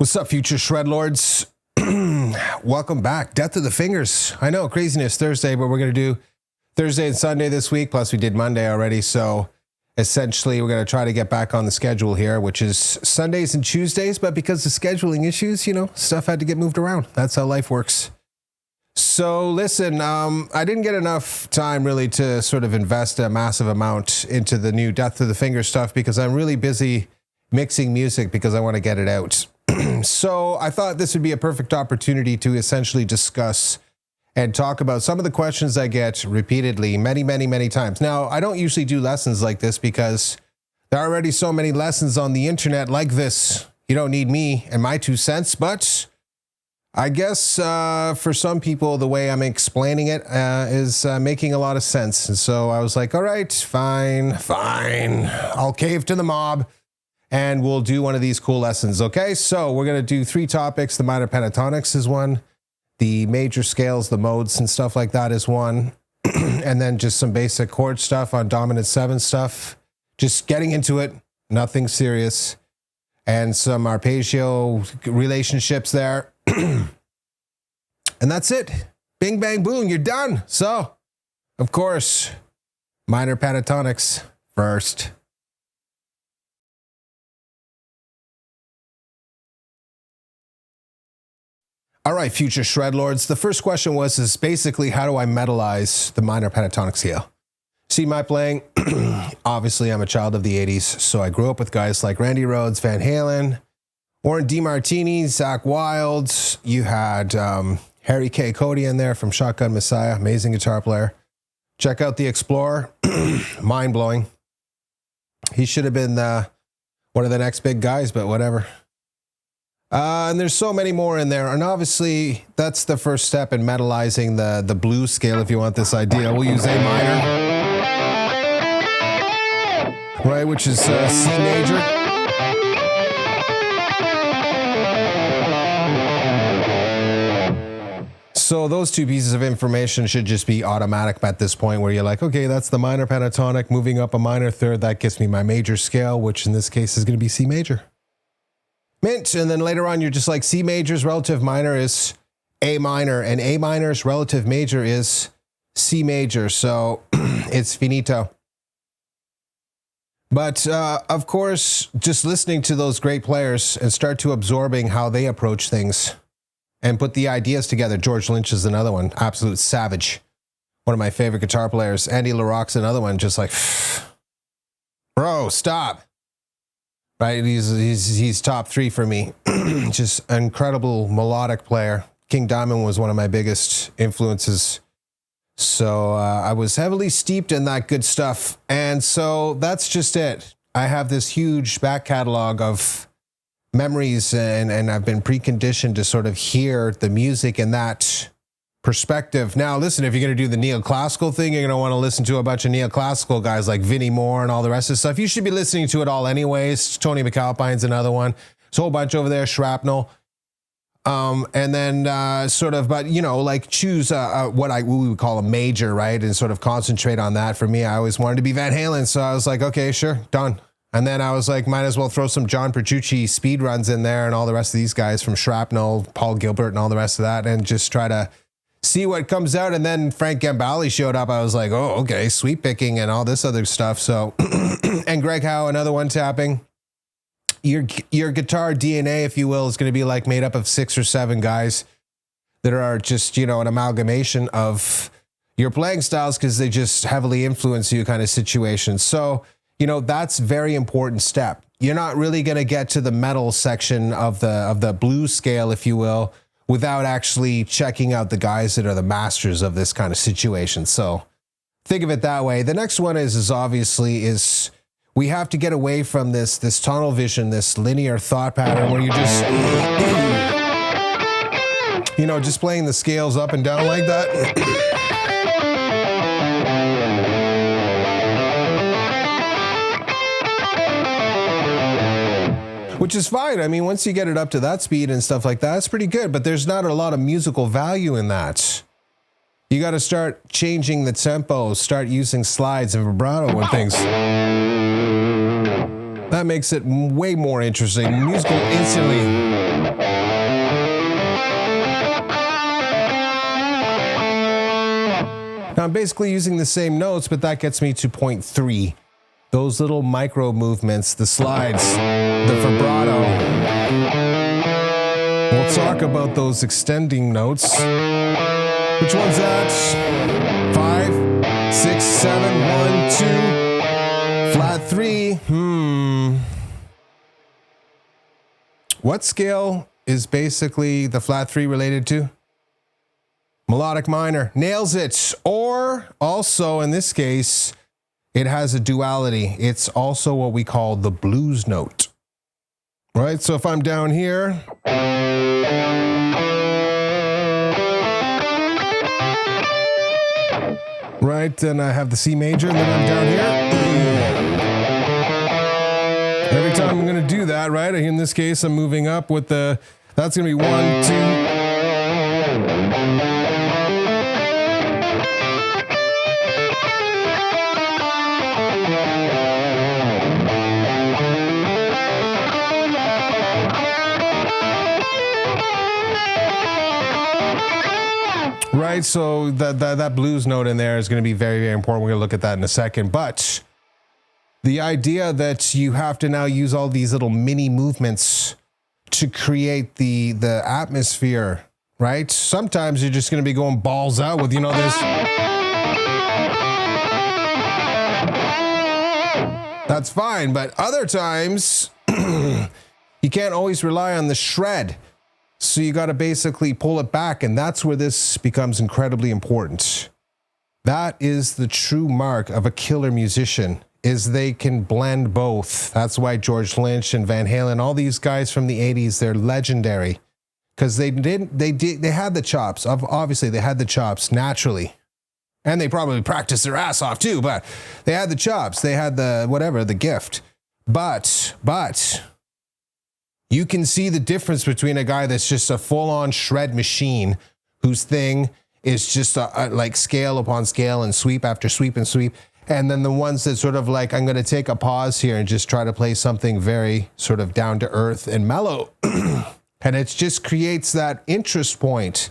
What's up, future shred lords? Welcome back. Death of the Fingers. I know, craziness Thursday, but we're going to do Thursday and Sunday this week. Plus we did Monday already. So essentially we're going to try to get back on the schedule here, which is Sundays and Tuesdays. But because of scheduling issues, you know, stuff had to get moved around. That's how life works. So listen, I didn't get enough time really to sort of invest a massive amount into the new Death of the Fingers stuff because I'm really busy mixing music because I want to get it out. So I thought this would be a perfect opportunity to essentially discuss and talk about some of the questions I get repeatedly many times. Now, I don't usually do lessons like this because there are already so many lessons on the internet like this. You don't need me and my 2 cents, but I guess for some people, the way I'm explaining it is making a lot of sense. And so I was like, all right, fine. I'll cave to the mob. And we'll do one of these cool lessons, okay? So we're going to do 3 topics. The minor pentatonics is one. The major scales, the modes and stuff like that is one. And then just some basic chord stuff on dominant 7 stuff. Just getting into it, nothing serious. And some arpeggio relationships there. And that's it. Bing, bang, boom, you're done. So, of course, minor pentatonics first. All right, future shred lords. The first question is basically, how do I metallize the minor pentatonic scale? See my playing? Obviously, I'm a child of the 80s, so I grew up with guys like Randy Rhoads, Van Halen, Warren DeMartini, Zakk Wylde. You had Harry K. Cody in there from Shotgun Messiah, amazing guitar player. Check out the Explorer, mind-blowing. He should have been one of the next big guys, but whatever. And there's so many more in there. And obviously, that's the first step in metallizing the blues scale, if you want this idea. We'll use A minor, right, which is C major. So those 2 pieces of information should just be automatic at this point where you're like, okay, that's the minor pentatonic, moving up a minor third. That gives me my major scale, which in this case is going to be C major. Mint. And then later on, you're just like C major's relative minor is A minor, and A minor's relative major is C major. So it's finito. But of course, just listening to those great players and start to absorbing how they approach things and put the ideas together. George Lynch is another one, absolute savage. One of my favorite guitar players. Andy LaRocque's another one, just like, bro, stop. Right, he's top 3 for me. Just an incredible melodic player. King Diamond was one of my biggest influences. So I was heavily steeped in that good stuff. And so that's just it. I have this huge back catalog of memories, and I've been preconditioned to sort of hear the music in that perspective. Now, listen, if you're going to do the neoclassical thing, you're going to want to listen to a bunch of neoclassical guys like Vinnie Moore and all the rest of the stuff. You should be listening to it all anyways. Tony McAlpine's another one. There's a whole bunch over there, Shrapnel. And then sort of, but, you know, like choose what we would call a major, right? And sort of concentrate on that. For me, I always wanted to be Van Halen. So I was like, okay, sure, done. And then I was like, might as well throw some John Petrucci speed runs in there and all the rest of these guys from Shrapnel, Paul Gilbert and all the rest of that, and just try to see what comes out. And then Frank Gambale showed up. I was like, oh, okay, sweep picking and all this other stuff. So, and Greg Howe, another one tapping. Your guitar DNA, if you will, is going to be like made up of 6 or 7 guys that are just, you know, an amalgamation of your playing styles because they just heavily influence you kind of situation. So, you know, that's a very important step. You're not really going to get to the metal section of the blues scale, if you will, without actually checking out the guys that are the masters of this kind of situation. So think of it that way. The next one is obviously we have to get away from this tunnel vision, this linear thought pattern where you're just, you know, just playing the scales up and down like that. Which is fine. I mean, once you get it up to that speed and stuff like that, it's pretty good, but there's not a lot of musical value in that. You got to start changing the tempo, start using slides and vibrato and things. That makes it way more interesting. Musical instantly. Now I'm basically using the same notes, but that gets me to point 3. Those little micro movements, the slides, the vibrato. We'll talk about those extending notes. Which one's that? 5, 6, 7, 1, 2, flat 3. What scale is basically the flat 3 related to? Melodic minor. Nails it. Or also in this case, it has a duality. It's also what we call the blues note. Right? So if I'm down here, right, then I have the C major, and then I'm down here. Every time I'm going to do that, right? In this case, I'm moving up with the, that's going to be 1, 2. Right, so that blues note in there is going to be very, very important. We're going to look at that in a second. But the idea that you have to now use all these little mini movements to create the atmosphere, right? Sometimes you're just going to be going balls out with, you know, this. That's fine, but other times you can't always rely on the shred. So you got to basically pull it back, and that's where this becomes incredibly important. That is the true mark of a killer musician, is they can blend both. That's why George Lynch and Van Halen, all these guys from the 80s, they're legendary because they had the chops. Obviously, they had the chops naturally. And they probably practiced their ass off too, but they had the chops. They had the whatever, the gift. But you can see the difference between a guy that's just a full-on shred machine whose thing is just like scale upon scale and sweep after sweep and sweep. And then the ones that sort of like, I'm going to take a pause here and just try to play something very sort of down to earth and mellow. And it just creates that interest point.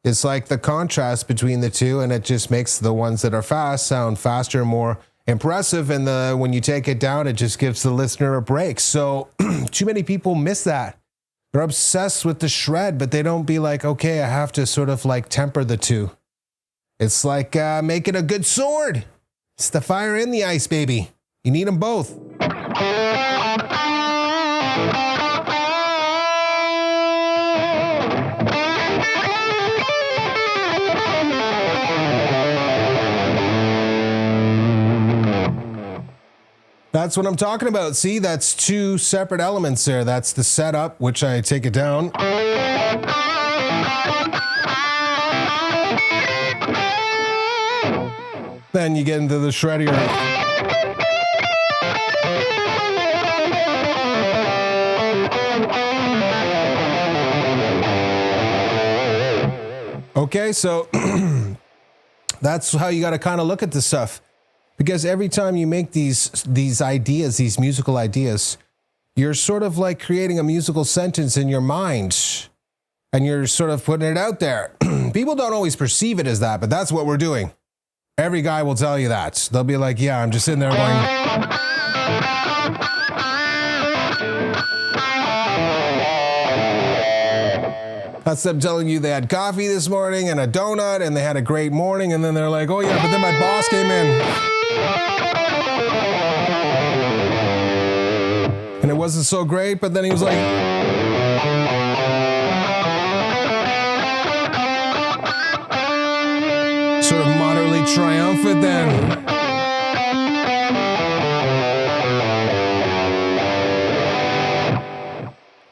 It's like the contrast between the two, and it just makes the ones that are fast sound faster, more impressive, and when you take it down, it just gives the listener a break. So too many people miss that. They're obsessed with the shred, but they don't be like, okay, I have to sort of like temper the two. It's like making a good sword. It's the fire and the ice, baby. You need them both. That's what I'm talking about. See, that's two separate elements there. That's the setup, which I take it down. Then you get into the shreddier. Okay, so that's how you got to kind of look at this stuff. Because every time you make these ideas, these musical ideas, you're sort of like creating a musical sentence in your mind. And you're sort of putting it out there. People don't always perceive it as that, but that's what we're doing. Every guy will tell you that. They'll be like, yeah, I'm just sitting there going. That's them telling you they had coffee this morning and a donut and they had a great morning. And then they're like, oh yeah, but then my boss came in. And it wasn't so great, but then he was like, sort of moderately triumphant then.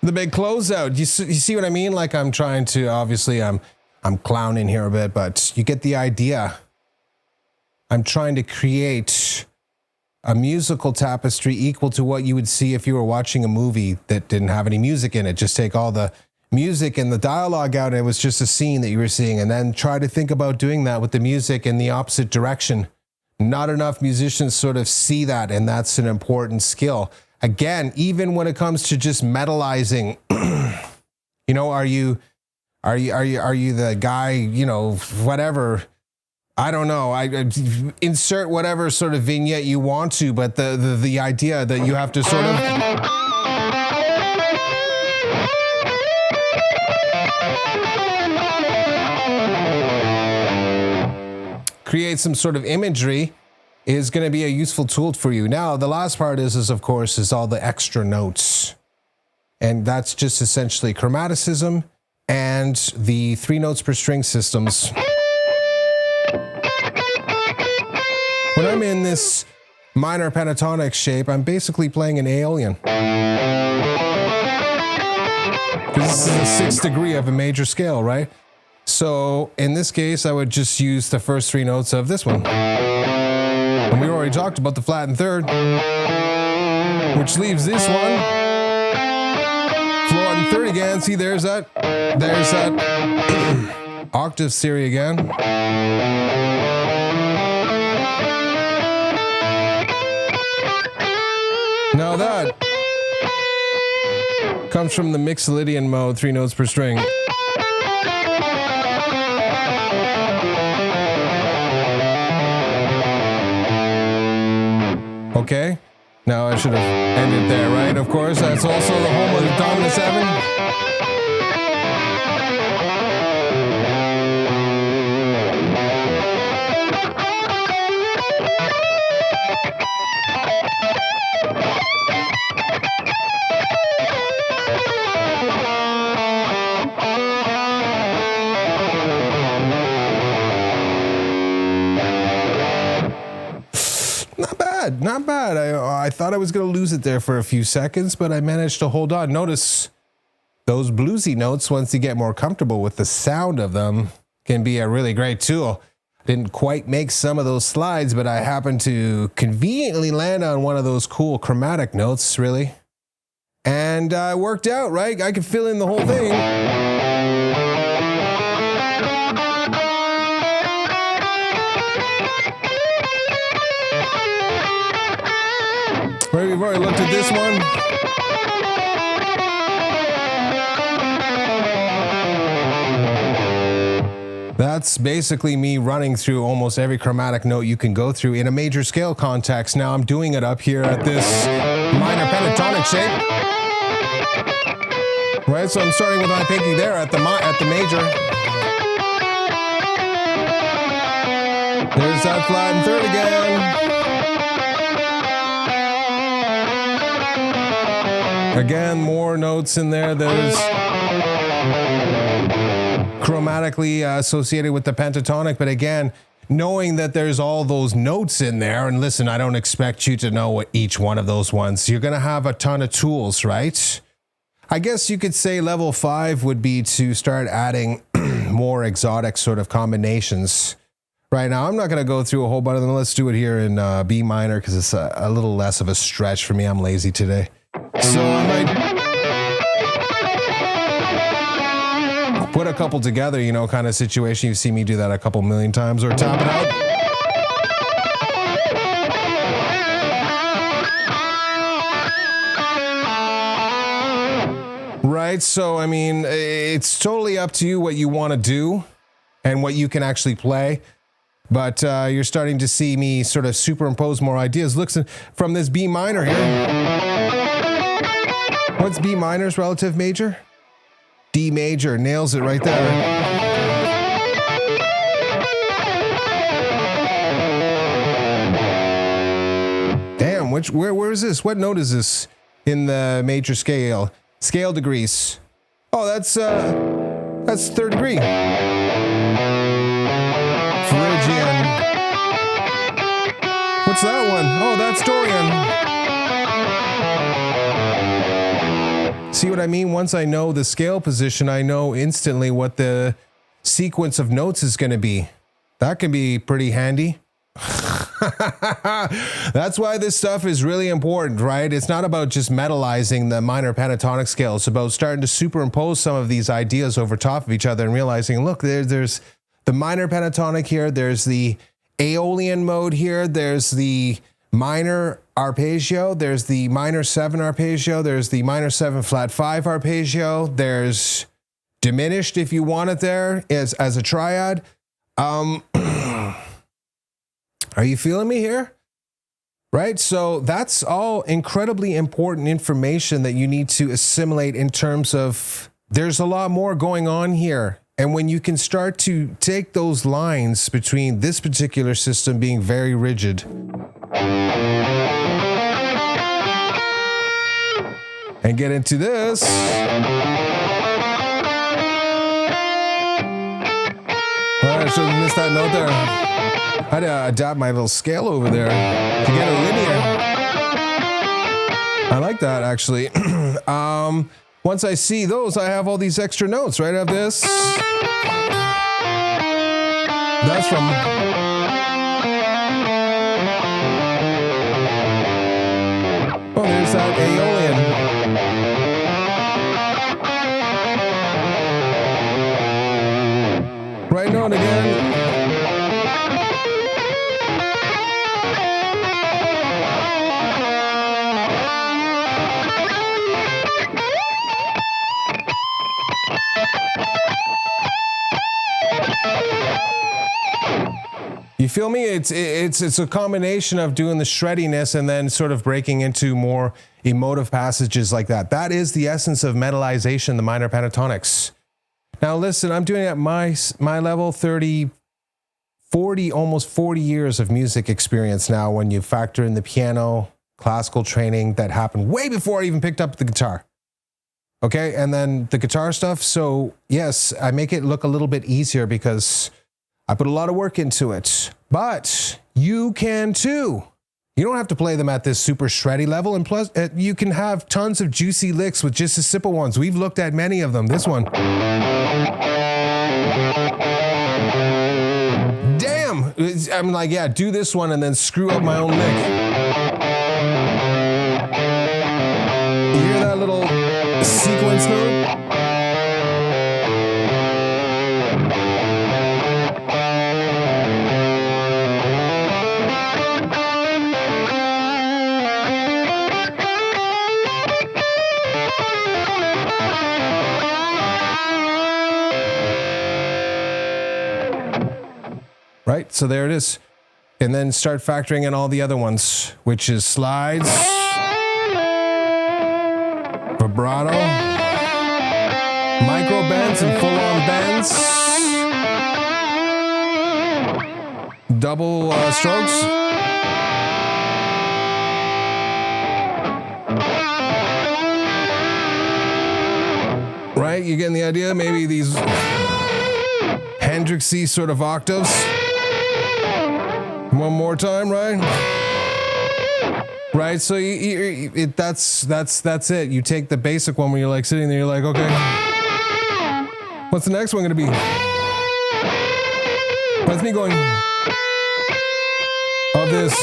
The big closeout. You see what I mean? Like I'm trying to, obviously I'm clowning here a bit, but you get the idea. I'm trying to create a musical tapestry equal to what you would see if you were watching a movie that didn't have any music in it. Just take all the music and the dialogue out, and it was just a scene that you were seeing, and then try to think about doing that with the music in the opposite direction. Not enough musicians sort of see that, and that's an important skill. Again, even when it comes to just metallizing, you know, are you the guy, you know, whatever, I don't know. I insert whatever sort of vignette you want to, but the idea that you have to sort of create some sort of imagery is going to be a useful tool for you. Now, the last part is of course, is all the extra notes. And that's just essentially chromaticism and the 3 notes per string systems. When I'm in this minor pentatonic shape, I'm basically playing an Aeolian. This is the 6th degree of a major scale, right? So in this case, I would just use the first 3 notes of this one. And we already talked about the flattened third, which leaves this one. Flattened third again. See, there's that octave series again. Now that comes from the Mixolydian mode, 3 notes per string. Okay, now I should have ended there, right? Of course, that's also the home of the dominant 7. Not bad. I thought I was going to lose it there for a few seconds, but I managed to hold on. Notice those bluesy notes, once you get more comfortable with the sound of them, can be a really great tool. Didn't quite make some of those slides, but I happened to conveniently land on one of those cool chromatic notes, really. And it worked out, right? I could fill in the whole thing. Right, we've already looked at this one. That's basically me running through almost every chromatic note you can go through in a major scale context. Now I'm doing it up here at this minor pentatonic shape. Right, so I'm starting with my pinky there at the major. There's that flattened third again. Again, more notes in there. There's chromatically associated with the pentatonic, but again, knowing that there's all those notes in there, and listen, I don't expect you to know what each one of those ones. You're going to have a ton of tools, right? I guess you could say level 5 would be to start adding more exotic sort of combinations. Right now, I'm not going to go through a whole bunch of them. Let's do it here in B minor because it's a little less of a stretch for me. I'm lazy today. So I might put a couple together, you know, kind of situation. You see me do that a couple million times, or tap it out. Right, so I mean, it's totally up to you what you want to do and what you can actually play. But you're starting to see me sort of superimpose more ideas. Look, from this B minor here. What's B minor's relative major? D major, nails it right there. Damn, where is this? What note is this in the major scale? Scale degrees. Oh, that's 3rd degree. Phrygian. What's that one? Oh, that's Dorian. See what I mean? Once I know the scale position, I know instantly what the sequence of notes is going to be. That can be pretty handy. That's why this stuff is really important, right? It's not about just metallizing the minor pentatonic scale. It's about starting to superimpose some of these ideas over top of each other and realizing, look, there's the minor pentatonic here. There's the Aeolian mode here. There's the minor arpeggio. There's the minor 7 arpeggio. There's the minor 7 flat 5 arpeggio. There's diminished if you want it there as a triad. Are you feeling me here? Right? So that's all incredibly important information that you need to assimilate in terms of there's a lot more going on here. And when you can start to take those lines between this particular system being very rigid and get into this. All right, I should have missed that note there. I had to adapt my little scale over there to get it linear. I like that, actually. Once I see those, I have all these extra notes, right? I have this. That's from... Oh, there's that Aeolian. Right note again. You feel me? It's a combination of doing the shreddiness and then sort of breaking into more emotive passages like that. That is the essence of metallization, the minor pentatonics. Now listen, I'm doing it at my level, 40, almost 40 years of music experience now when you factor in the piano, classical training that happened way before I even picked up the guitar. Okay, and then the guitar stuff. So yes, I make it look a little bit easier because I put a lot of work into it, but you can too. You don't have to play them at this super shreddy level, and plus you can have tons of juicy licks with just the simple ones. We've looked at many of them. This one. Damn! I'm like, yeah, do this one and then screw up my own lick. You hear that little sequence note? Right, so there it is. And then start factoring in all the other ones, which is slides, vibrato, micro bends and full-on bends, double strokes. Right, you getting the idea? Maybe these Hendrixy sort of octaves. One more time, right? Right, so that's it. You take the basic one where you're like sitting there, you're like, okay, what's the next one gonna be? That's me going of this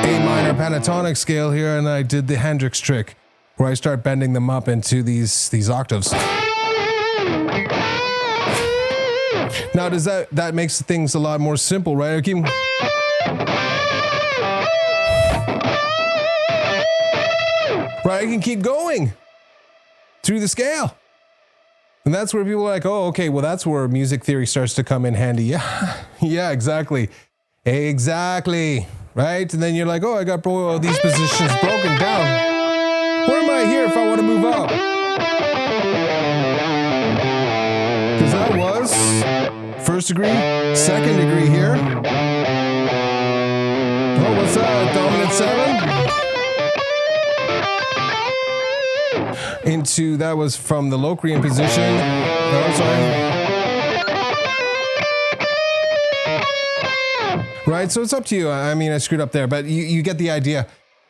A minor pentatonic scale here, and I did the Hendrix trick where I start bending them up into these octaves. Now, does that makes things a lot more simple, right? I keep... Right, I can keep going through the scale. And that's where people are like, oh, okay, well, that's where music theory starts to come in handy. Yeah, yeah, exactly. Exactly, right? And then you're like, oh, I got these positions broken down. Where am I here if I want to move up? Because that was... first degree, second degree here. Oh, what's that? Dominant 7. Into, that was from the Locrian position. Oh, sorry. Right, so it's up to you. I mean, I screwed up there, but you get the idea.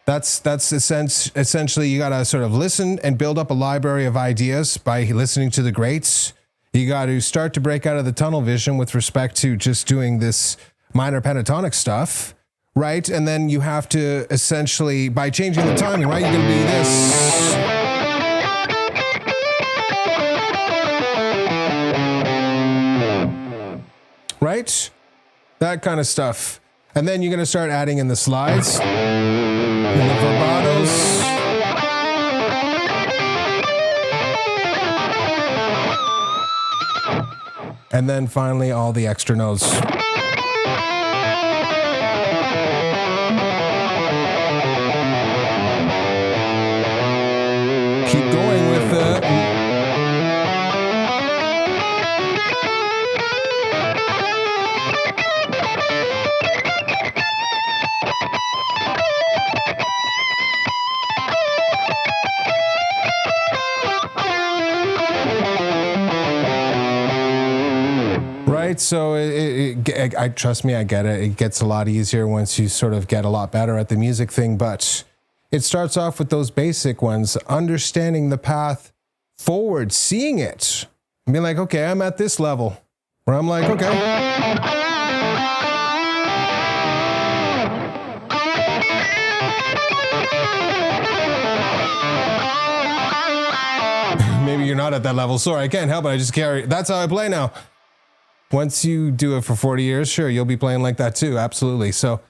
That's essentially, you gotta sort of listen and build up a library of ideas by listening to the greats. You got to start to break out of the tunnel vision with respect to just doing this minor pentatonic stuff, right? And then you have to essentially, by changing the timing, right, you're going to do this. Right? That kind of stuff. And then you're going to start adding in the slides and the vibratos. And then finally, all the extra notes. Keep going with the... Right, so I trust me, I get it. It gets a lot easier once you sort of get a lot better at the music thing, but it starts off with those basic ones, understanding the path forward, seeing it, and being like, okay, I'm at this level, where I'm like, okay. Maybe you're not at that level. Sorry, I can't help it. I just carry. That's how I play now. Once you do it for 40 years, sure, you'll be playing like that too. Absolutely. So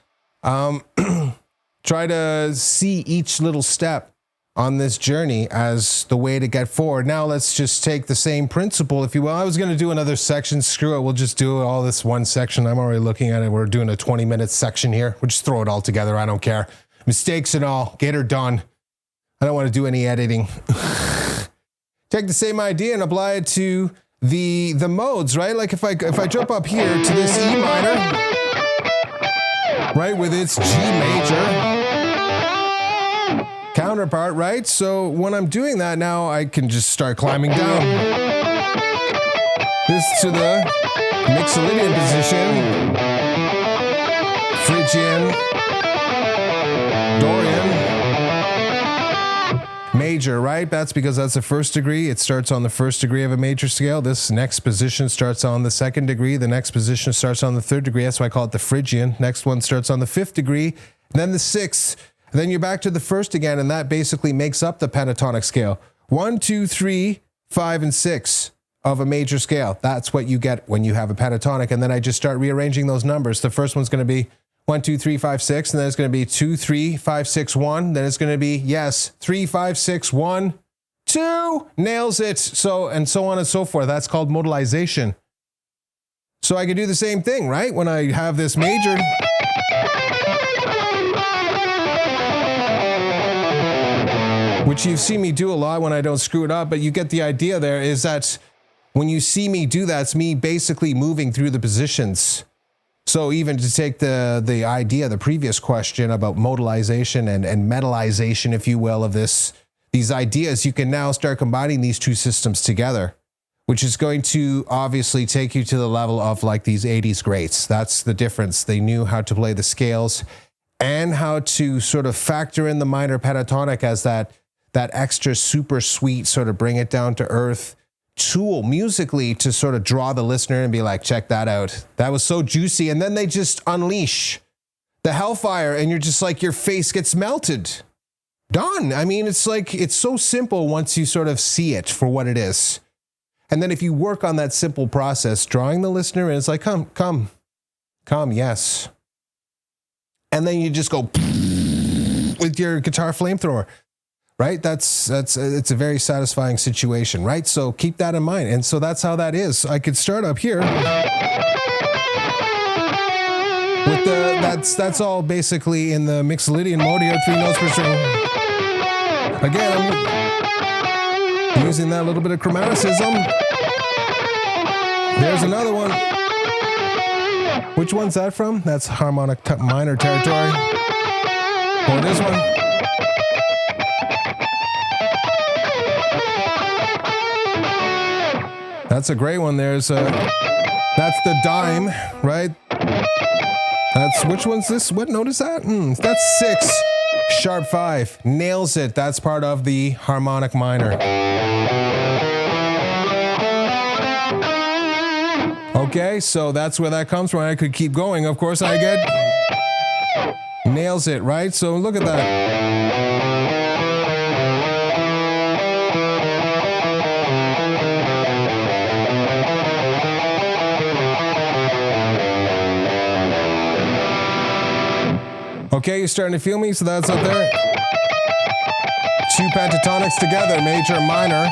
try to see each little step on this journey as the way to get forward. Now let's just take the same principle, if you will. I was going to do another section. Screw it. We'll just do all this one section. I'm already looking at it. We're doing a 20-minute section here. We'll just throw it all together. I don't care. Mistakes and all. Get her done. I don't want to do any editing. Take the same idea and apply it to the modes, right? Like if I jump up here to this E minor, right, with its G major counterpart, right? So when I'm doing that now, I can just start climbing down. This to the Mixolydian position, Phrygian, Dorian, major, right? That's because that's the first degree. It starts on the first degree of a major scale. This next position starts on the second degree. The next position starts on the third degree. That's why I call it the Phrygian. Next one starts on the fifth degree, then the sixth. And then you're back to the first again, and that basically makes up the pentatonic scale. 1, 2, 3, 5, and 6 of a major scale. That's what you get when you have a pentatonic. And then I just start rearranging those numbers. The first one's going to be 1, 2, 3, 5, 6, and then it's going to be 2, 3, 5, 6, 1. Then it's going to be, yes, 3, 5, 6, 1, 2. Nails it. So, and so on and so forth. That's called modalization. So I could do the same thing, right? When I have this major, which you see me do a lot when I don't screw it up, but you get the idea there, is that when you see me do that, it's me basically moving through the positions. So even to take the idea, the previous question about modalization and metallization, if you will, of these ideas, you can now start combining these two systems together, which is going to obviously take you to the level of like these 80s greats. That's the difference. They knew how to play the scales and how to sort of factor in the minor pentatonic as that extra super sweet, sort of bring it down to earth tool musically to sort of draw the listener and be like, check that out. That was so juicy. And then they just unleash the hellfire and you're just like, your face gets melted. Done. I mean, it's like, it's so simple once you sort of see it for what it is. And then if you work on that simple process, drawing the listener in, it's like, come, yes. And then you just go with your guitar flamethrower. Right? It's a very satisfying situation, right? So keep that in mind. And so that's how that is. I could start up here with that's all basically in the Mixolydian mode. You have 3 notes per string. Again, I'm using that little bit of chromaticism. There's another one. Which one's that from? That's harmonic minor territory. Or this one. That's a great one. That's the dime, right? Which one's this? What note is that? That's 6, sharp 5. Nails it. That's part of the harmonic minor. Okay, so that's where that comes from. I could keep going. Of course, I get nails it, right? So look at that. Okay, you're starting to feel me? So that's up there. 2 pentatonics together, major and minor.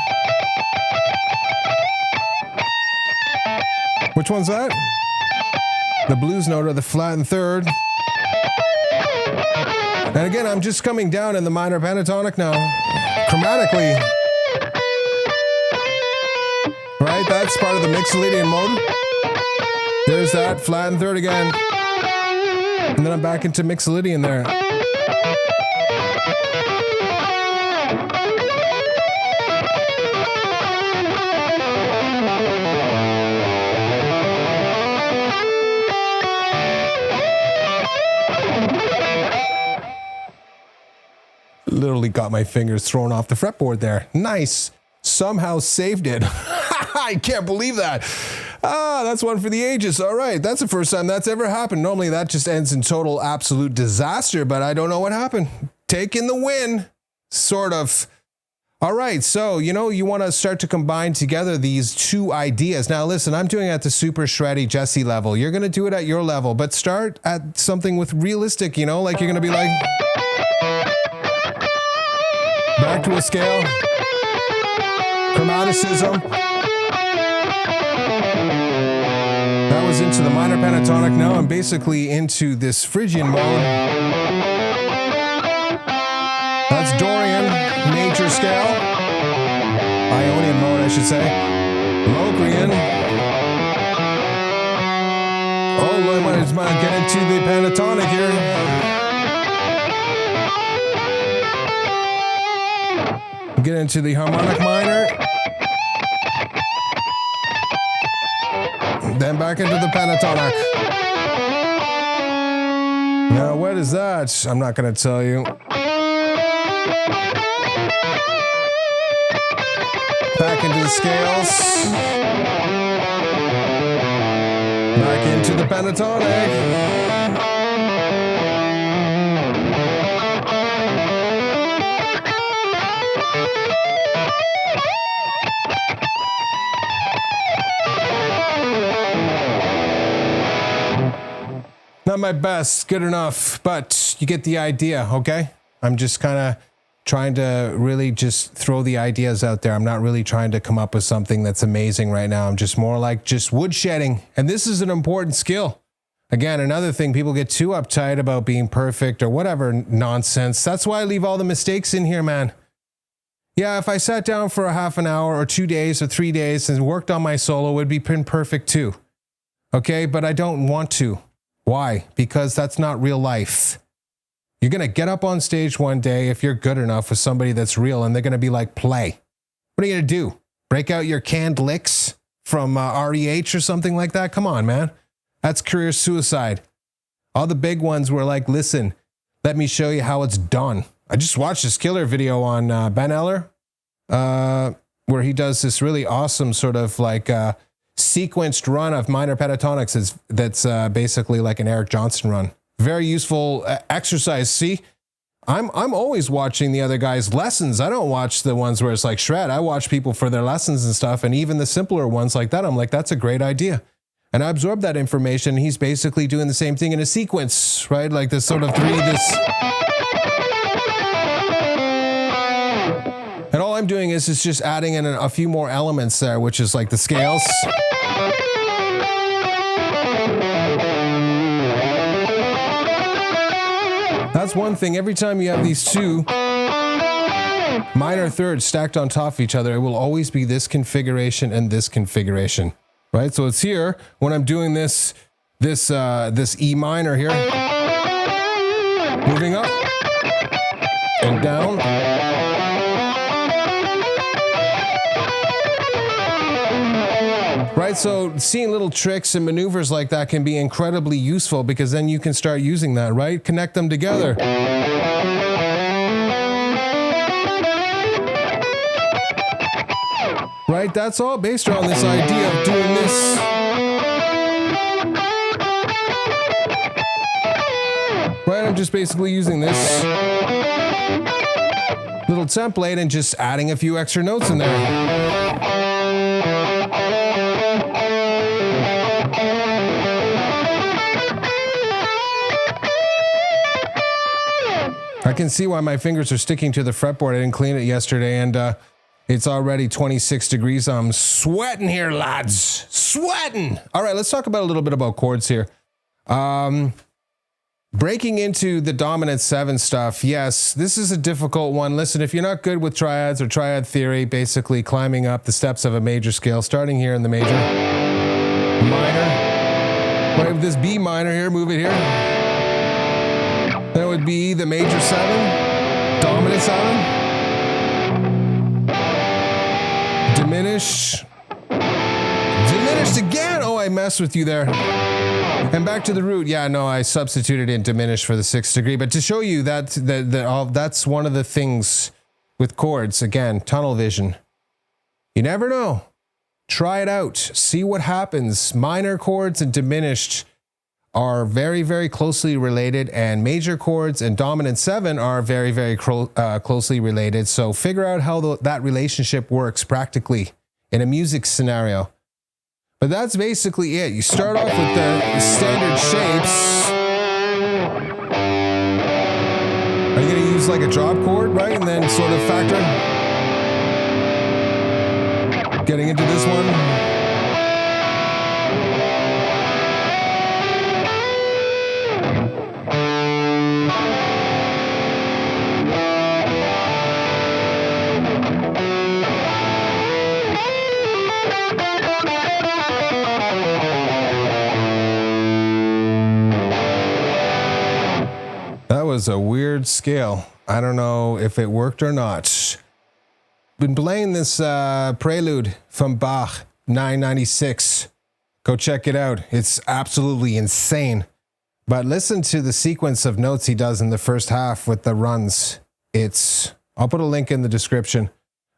Which one's that? The blues note or the flat and third. And again, I'm just coming down in the minor pentatonic now. Chromatically. Right? That's part of the Mixolydian mode. There's that flat and third again. And then I'm back into Mixolydian there. Literally got my fingers thrown off the fretboard there. Nice. Somehow saved it. I can't believe that. Ah, that's one for the ages. All right, that's the first time that's ever happened. Normally that just ends in total absolute disaster, but I don't know what happened. Taking the win, sort of. All right, so, you know, you want to start to combine together these two ideas. Now, listen, I'm doing it at the super shreddy Jesse level. You're going to do it at your level, but start at something with realistic, you know, like you're going to be like... Back to a scale. Chromaticism. That was into the minor pentatonic. Now I'm basically into this Phrygian mode. That's Dorian major scale. Ionian mode, I should say. Locrian. Oh, I might get into the pentatonic here. Get into the harmonic minor. Then back into the pentatonic. Now, what is that? I'm not going to tell you. Back into the scales. Back into the pentatonic. Not my best, good enough, but you get the idea, okay? I'm just kind of trying to really just throw the ideas out there. I'm not really trying to come up with something that's amazing right now. I'm just more like just woodshedding, and this is an important skill. Again, another thing, people get too uptight about being perfect or whatever nonsense. That's why I leave all the mistakes in here, man. Yeah, if I sat down for a half an hour or 2 days or 3 days and worked on my solo, it would be perfect too. Okay, but I don't want to. Why? Because that's not real life. You're going to get up on stage one day if you're good enough with somebody that's real and they're going to be like, play. What are you going to do? Break out your canned licks from REH or something like that? Come on, man. That's career suicide. All the big ones were like, listen, let me show you how it's done. I just watched this killer video on Ben Eller where he does this really awesome sort of like... sequenced run of minor pentatonics that's basically like an Eric Johnson run. Very useful exercise. See, I'm always watching the other guys' lessons. I don't watch the ones where it's like shred. I watch people for their lessons and stuff, and even the simpler ones like that. I'm like, that's a great idea. And I absorb that information. He's basically doing the same thing in a sequence, right? Like this sort of And all I'm doing is just adding in a few more elements there, which is like the scales. That's one thing. Every time you have these two minor thirds stacked on top of each other, it will always be this configuration and this configuration, right? So it's here when I'm doing this E minor here, moving up and down. Right, so seeing little tricks and maneuvers like that can be incredibly useful because then you can start using that, right? Connect them together. Right, that's all based around this idea of doing this. Right, I'm just basically using this little template and just adding a few extra notes in there. I can see why my fingers are sticking to the fretboard. I didn't clean it yesterday, and It's already 26 degrees. I'm sweating here, lads. Sweating. All right, let's talk about a little bit about chords here. Breaking into the dominant 7 stuff. Yes, this is a difficult one. Listen, if you're not good with triads or triad theory, basically climbing up the steps of a major scale, starting here in the major, minor, right, with this B minor here, move it here. That would be the major 7, dominant 7. Diminish. Diminished again. Oh, I messed with you there. And back to the root. Yeah, no, I substituted in diminished for the 6th degree. But to show you that that's one of the things with chords. Again, tunnel vision. You never know. Try it out. See what happens. Minor chords and diminished are very, very closely related, and major chords and dominant 7 are very, very closely related. So figure out how that relationship works practically in a music scenario. But that's basically it. You start off with the standard shapes. Are you going to use like a drop chord, right? And then sort of factor in. Getting into this one. That was a weird scale. I don't know if it worked or not. Been playing this Prelude from Bach, 996. Go check it out. It's absolutely insane. But listen to the sequence of notes he does in the first half with the runs. I'll put a link in the description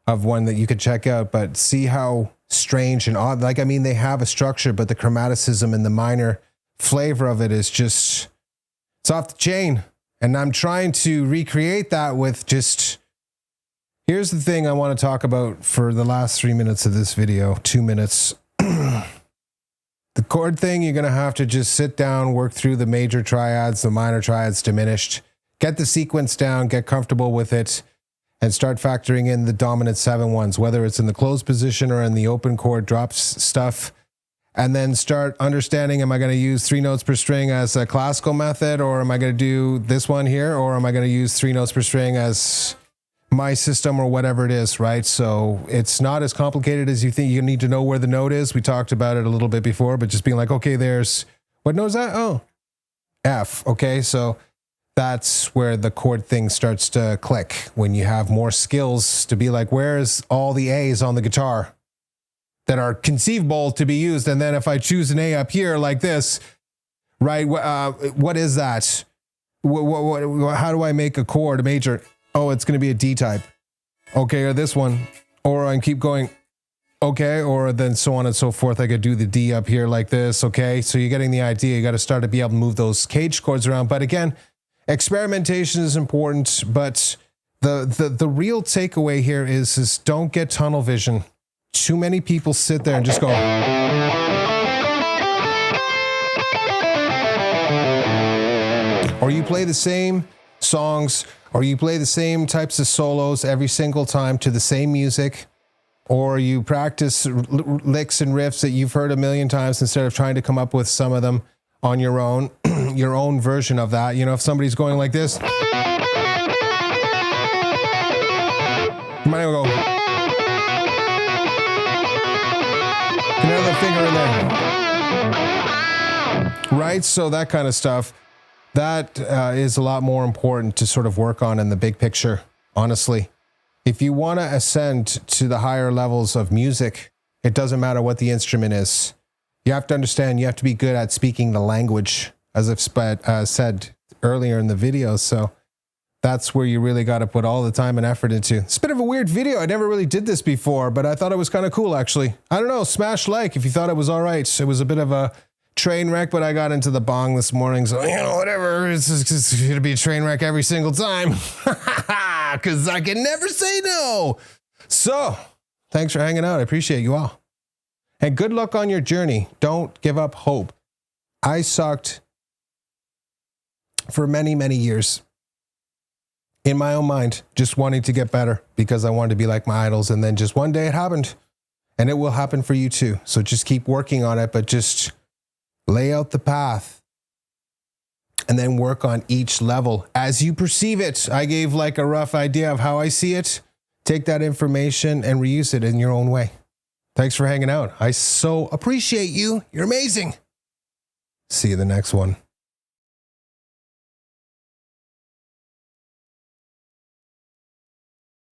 of one that you could check out, but see how strange and odd. Like, I mean, they have a structure, but the chromaticism and the minor flavor of it is just, it's off the chain. And I'm trying to recreate that with just, here's the thing I want to talk about for the last 3 minutes of this video, 2 minutes. The chord thing, you're going to have to just sit down, work through the major triads, the minor triads diminished, get the sequence down, get comfortable with it, and start factoring in the dominant 7 ones, whether it's in the closed position or in the open chord drops stuff. And then start understanding, am I going to use 3 notes per string as a classical method, or am I going to do this one here, or am I going to use 3 notes per string as my system, or whatever it is, right? So it's not as complicated as you think. You need to know where the note is. We talked about it a little bit before, but just being like, okay, what note is that? Oh, F. Okay, so that's where the chord thing starts to click, when you have more skills to be like, where's all the A's on the guitar that are conceivable to be used? And then if I choose an A up here like this, right, what is that? How do I make a chord, a major? Oh, it's going to be a D type. Okay, or this one. Or I can keep going. Okay, or then so on and so forth. I could do the D up here like this. Okay, so you're getting the idea. You got to start to be able to move those cage chords around. But again, experimentation is important. But the real takeaway here is don't get tunnel vision. Too many people sit there and just go, or you play the same songs, or you play the same types of solos every single time to the same music, or you practice licks and riffs that you've heard a million times instead of trying to come up with some of them on your own, your own version of that. You know, if somebody's going like this, you might go, another finger in there, right? So that kind of stuff, that is a lot more important to sort of work on in the big picture, honestly. If you want to ascend to the higher levels of music, it doesn't matter what the instrument is. You have to understand, you have to be good at speaking the language, as I've said earlier in the video. So that's where you really got to put all the time and effort into. It's a bit of a weird video. I never really did this before, but I thought it was kind of cool, actually. I don't know, smash like if you thought it was all right. It was a bit of a train wreck, but I got into the bong this morning, so, you know, whatever. It's going to be a train wreck every single time. Because I can never say no. So, thanks for hanging out. I appreciate you all. And good luck on your journey. Don't give up hope. I sucked for many, many years. in my own mind, just wanting to get better because I wanted to be like my idols. And then just one day it happened, and it will happen for you too. So just keep working on it, but just lay out the path and then work on each level as you perceive it. I gave like a rough idea of how I see it. Take that information and reuse it in your own way. Thanks for hanging out. I so appreciate you. You're amazing. See you in the next one.